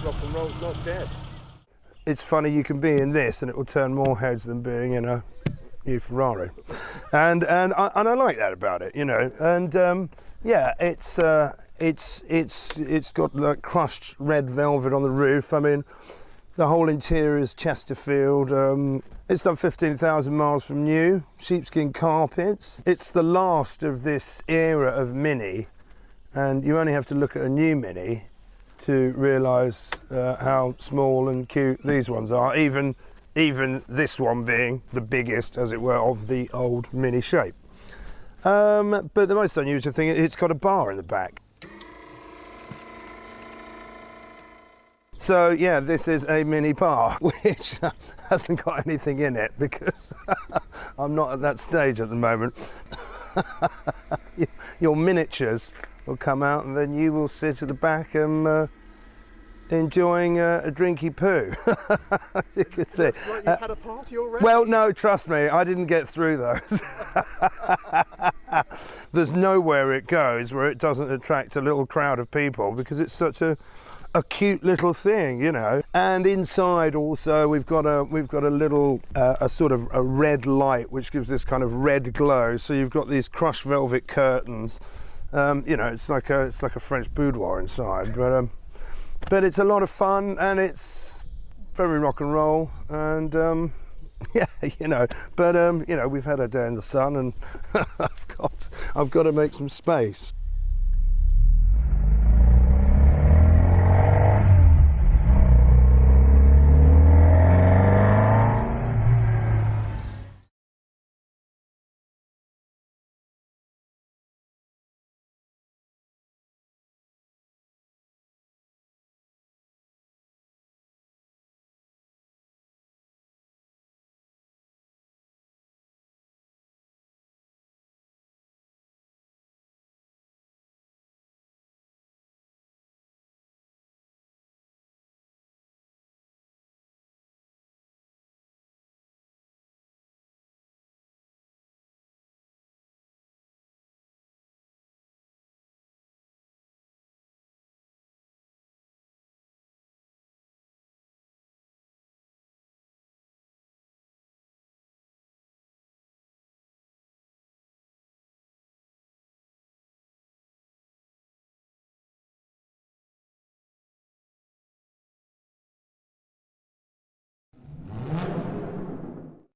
rock and roll's not dead. It's funny, you can be in this and it will turn more heads than being in a new Ferrari, and I like that about it, you know. And yeah, it's got like crushed red velvet on the roof. I mean, the whole interior is Chesterfield. It's done 15,000 miles from new. Sheepskin carpets. It's the last of this era of Mini, and you only have to look at a new Mini to realise how small and cute these ones are. Even this one being the biggest, as it were, of the old Mini shape. But the most unusual thing, it's got a bar in the back. So yeah, this is a mini bar, which hasn't got anything in it because I'm not at that stage at the moment. Your miniatures will come out and then you will sit at the back and enjoying a drinky poo. You could see. Looks like you had a party already. Well, no, trust me, I didn't get through those. There's nowhere it goes where it doesn't attract a little crowd of people because it's such a cute little thing, you know. And inside also we've got a little a sort of a red light which gives this kind of red glow. So you've got these crushed velvet curtains. You know, it's like a French boudoir inside, but it's a lot of fun and it's very rock and roll, and yeah, you know, but you know, we've had a day in the sun and I've got to make some space.